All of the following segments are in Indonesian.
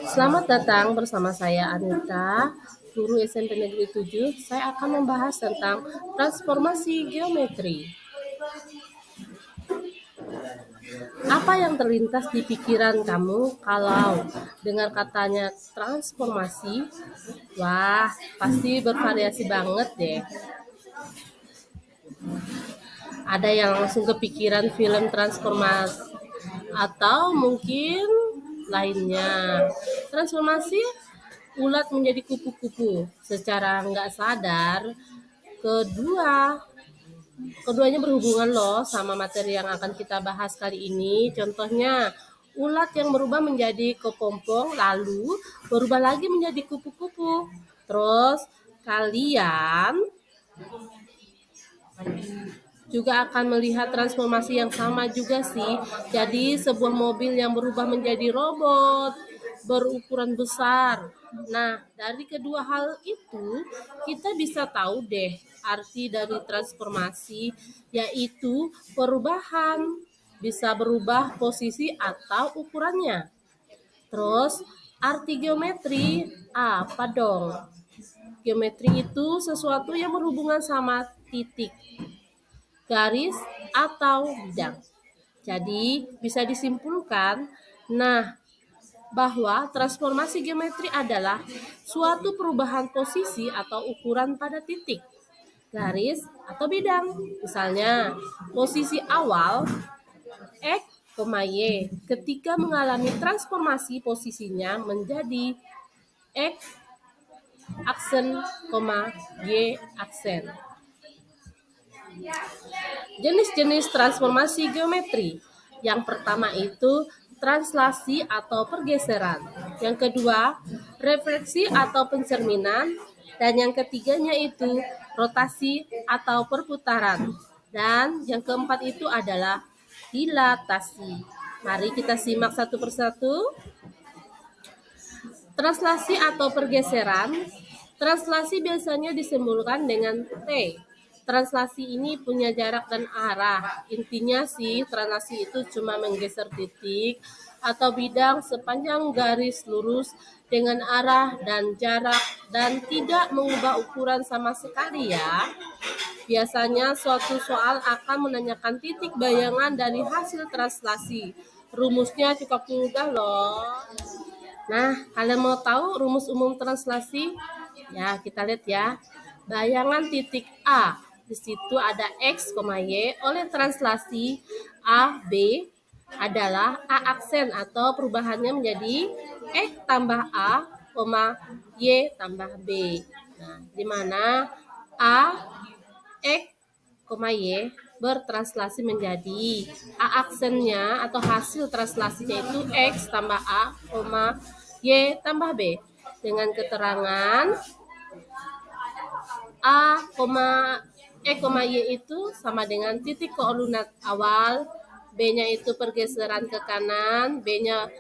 Selamat datang bersama saya Anita, guru SMP Negeri 7. Saya akan membahas tentang transformasi geometri. Apa yang terlintas di pikiran kamu kalau dengar katanya transformasi? Wah, pasti bervariasi banget deh. Ada yang langsung kepikiran film transformasi atau mungkin lainnya. Transformasi ulat menjadi kupu-kupu secara nggak sadar. Kedua, keduanya berhubungan loh sama materi yang akan kita bahas kali ini. Contohnya, ulat yang berubah menjadi kepompong lalu berubah lagi menjadi kupu-kupu. Terus kalian juga akan melihat transformasi yang sama juga sih. Jadi sebuah mobil yang berubah menjadi robot berukuran besar. Nah, dari kedua hal itu kita bisa tahu deh arti dari transformasi, yaitu perubahan, bisa berubah posisi atau ukurannya. Terus arti geometri apa dong? Geometri itu sesuatu yang berhubungan sama titik, garis, atau bidang. Jadi, bisa disimpulkan, bahwa transformasi geometri adalah suatu perubahan posisi atau ukuran pada titik, garis, atau bidang. Misalnya, posisi awal X, Y ketika mengalami transformasi posisinya menjadi X aksen, Y aksen. Jenis-jenis transformasi geometri. Yang pertama itu translasi atau pergeseran. Yang kedua, refleksi atau pencerminan. Dan yang ketiganya itu rotasi atau perputaran. Dan yang keempat itu adalah dilatasi. Mari kita simak satu persatu. Translasi atau pergeseran. Translasi biasanya disimbolkan dengan T. Translasi ini punya jarak dan arah. Intinya sih translasi itu cuma menggeser titik atau bidang sepanjang garis lurus dengan arah dan jarak dan tidak mengubah ukuran sama sekali ya. Biasanya suatu soal akan menanyakan titik bayangan dari hasil translasi. Rumusnya cukup mudah loh. Nah, kalian mau tahu rumus umum translasi? Ya, kita lihat ya. Bayangan titik A. Di situ ada X, Y. Oleh translasi A, B adalah A aksen atau perubahannya menjadi X tambah A, Y tambah B. Nah, di mana A, X, Y bertranslasi menjadi A aksennya atau hasil translasinya itu X tambah A, Y tambah B dengan keterangan A, Y itu sama dengan titik koordinat awal, B-nya itu pergeseran ke kanan, B-nya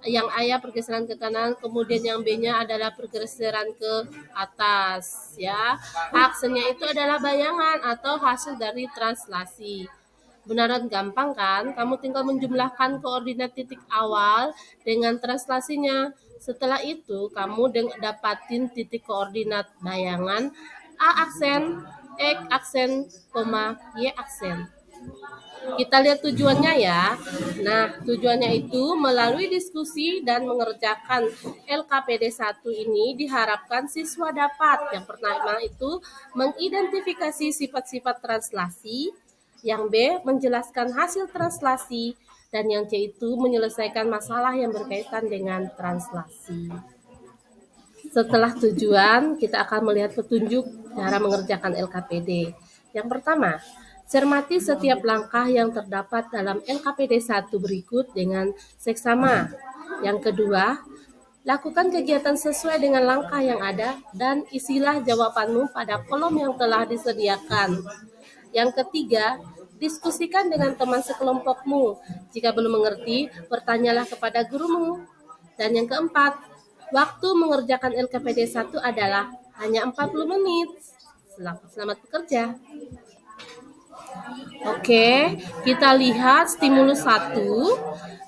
yang A-nya pergeseran ke kanan, kemudian yang B-nya adalah pergeseran ke atas ya. Aksennya itu adalah bayangan atau hasil dari translasi. Beneran gampang kan? Kamu tinggal menjumlahkan koordinat titik awal dengan translasinya. Setelah itu, kamu dapatin titik koordinat bayangan A aksen, X aksen, Y aksen. Kita lihat tujuannya ya. Nah, tujuannya itu melalui diskusi dan mengerjakan LKPD 1 ini diharapkan siswa dapat yang pertama itu mengidentifikasi sifat-sifat translasi, yang B menjelaskan hasil translasi, dan yang C itu menyelesaikan masalah yang berkaitan dengan translasi. Setelah tujuan, kita akan melihat petunjuk cara mengerjakan LKPD. Yang pertama, cermati setiap langkah yang terdapat dalam LKPD 1 berikut dengan seksama. Yang kedua, lakukan kegiatan sesuai dengan langkah yang ada dan isilah jawabanmu pada kolom yang telah disediakan. Yang ketiga, diskusikan dengan teman sekelompokmu. Jika belum mengerti, bertanyalah kepada gurumu. Dan yang keempat, waktu mengerjakan LKPD 1 adalah hanya 40 menit. Selamat bekerja. Oke, kita lihat stimulus 1.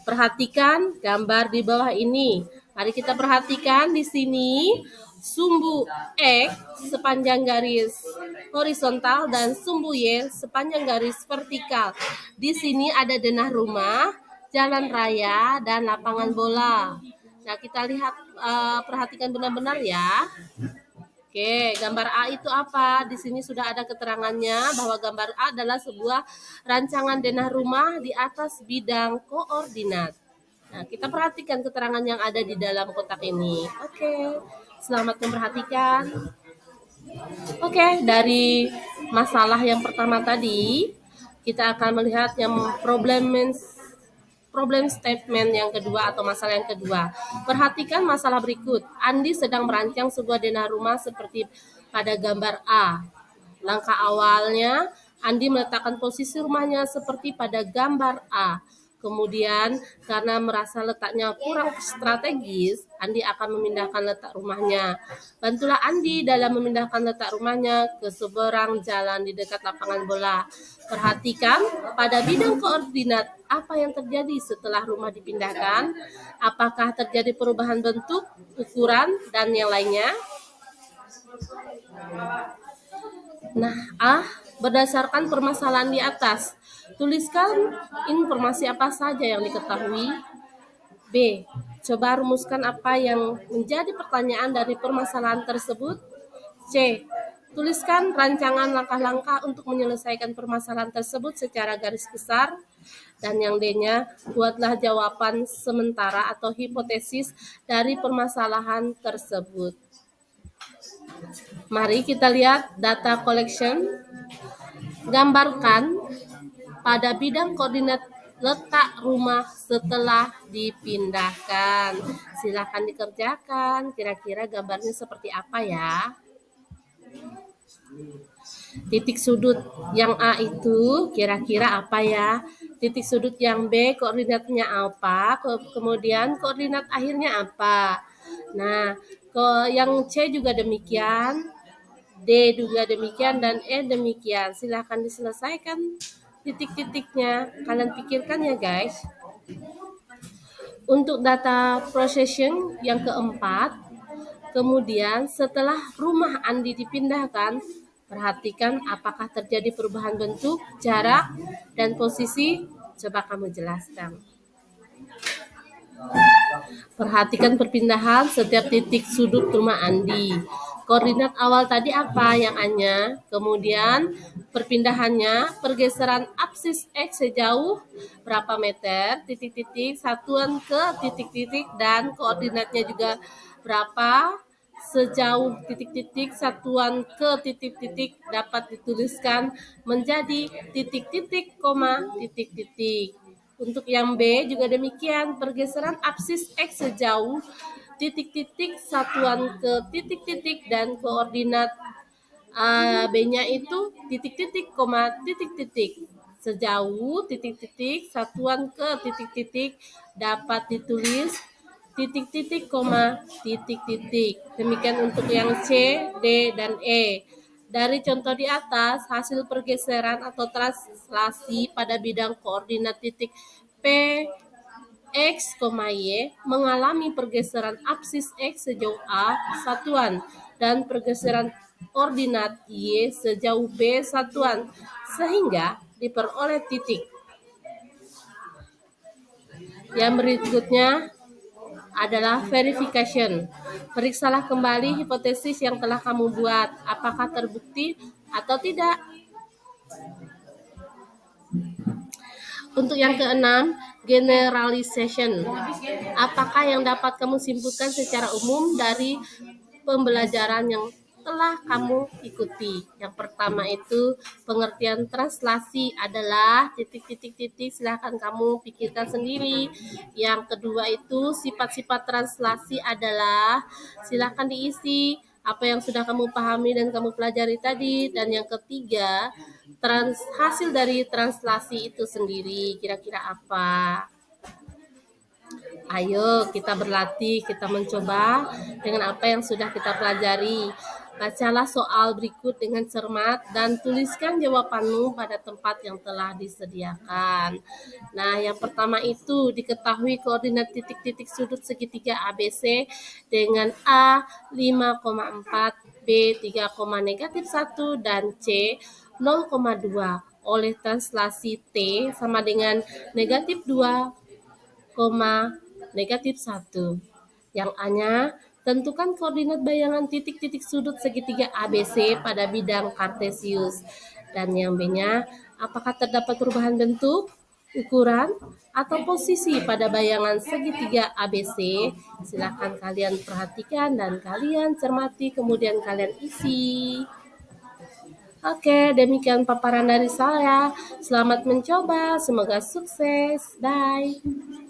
Perhatikan gambar di bawah ini. Mari kita perhatikan di sini sumbu X sepanjang garis horizontal dan sumbu Y sepanjang garis vertikal. Di sini ada denah rumah, jalan raya, dan lapangan bola. Nah, kita lihat, perhatikan benar-benar ya. Oke, gambar A itu apa? Di sini sudah ada keterangannya bahwa gambar A adalah sebuah rancangan denah rumah di atas bidang koordinat. Nah, kita perhatikan keterangan yang ada di dalam kotak ini. Oke, selamat memperhatikan. Oke, dari masalah yang pertama tadi, kita akan melihat yang problem statement yang kedua atau masalah yang kedua. Perhatikan masalah berikut. Andi sedang merancang sebuah denah rumah seperti pada gambar A. Langkah awalnya, Andi meletakkan posisi rumahnya seperti pada gambar A. Kemudian, karena merasa letaknya kurang strategis, Andi akan memindahkan letak rumahnya. Bantulah Andi dalam memindahkan letak rumahnya ke seberang jalan di dekat lapangan bola. Perhatikan pada bidang koordinat apa yang terjadi setelah rumah dipindahkan, apakah terjadi perubahan bentuk, ukuran, dan yang lainnya. Nah, berdasarkan permasalahan di atas, tuliskan informasi apa saja yang diketahui. B. Coba rumuskan apa yang menjadi pertanyaan dari permasalahan tersebut. C. Tuliskan rancangan langkah-langkah untuk menyelesaikan permasalahan tersebut secara garis besar. Dan yang D-nya, buatlah jawaban sementara atau hipotesis dari permasalahan tersebut. Mari kita lihat data collection. Gambarkan pada bidang koordinat letak rumah setelah dipindahkan. Silakan dikerjakan. Kira-kira gambarnya seperti apa ya? Titik sudut yang A itu kira-kira apa ya? Titik sudut yang B koordinatnya apa? Kemudian koordinat akhirnya apa? Nah, yang C juga demikian, D juga demikian, dan E demikian. Silahkan diselesaikan titik-titiknya. Kalian pikirkan ya guys. Untuk data processing yang keempat, kemudian setelah rumah Andi dipindahkan, perhatikan apakah terjadi perubahan bentuk, jarak, dan posisi. Coba kamu jelaskan. Perhatikan perpindahan setiap titik sudut rumah Andi. Koordinat awal tadi apa yang A-nya? Kemudian perpindahannya, pergeseran apsis X sejauh berapa meter, titik-titik, satuan ke titik-titik, dan koordinatnya juga berapa, sejauh titik-titik, satuan ke titik-titik dapat dituliskan menjadi titik-titik, titik-titik. Untuk yang B juga demikian, pergeseran apsis X sejauh titik-titik, satuan ke titik-titik, dan koordinat B-nya itu titik-titik, titik-titik. Sejauh titik-titik, satuan ke titik-titik dapat ditulis titik-titik, titik-titik. Demikian untuk yang C, D, dan E. Dari contoh di atas, hasil pergeseran atau translasi pada bidang koordinat titik P, X, Y mengalami pergeseran apsis X sejauh A satuan dan pergeseran ordinat Y sejauh B satuan, sehingga diperoleh titik. Yang berikutnya adalah verification. Periksalah kembali hipotesis yang telah kamu buat, apakah terbukti atau tidak. Untuk yang keenam, generalization. Apakah yang dapat kamu simpulkan secara umum dari pembelajaran yang telah kamu ikuti? Yang pertama itu pengertian translasi adalah titik-titik-titik, silahkan kamu pikirkan sendiri. Yang kedua itu sifat-sifat translasi adalah silahkan diisi apa yang sudah kamu pahami dan kamu pelajari tadi. Dan yang ketiga, hasil dari translasi itu sendiri kira-kira apa? Ayo kita berlatih, kita mencoba dengan apa yang sudah kita pelajari. Bacalah soal berikut dengan cermat dan tuliskan jawabanmu pada tempat yang telah disediakan. Nah, yang pertama itu diketahui koordinat titik-titik sudut segitiga ABC dengan A 5,4, B 3, -1 dan C 0,2 oleh translasi T sama dengan -2, -1. Yang A-nya, tentukan koordinat bayangan titik-titik sudut segitiga ABC pada bidang kartesius. Dan yang B-nya, apakah terdapat perubahan bentuk, ukuran, atau posisi pada bayangan segitiga ABC? Silakan kalian perhatikan dan kalian cermati, kemudian kalian isi. Oke, demikian paparan dari saya. Selamat mencoba, semoga sukses. Bye.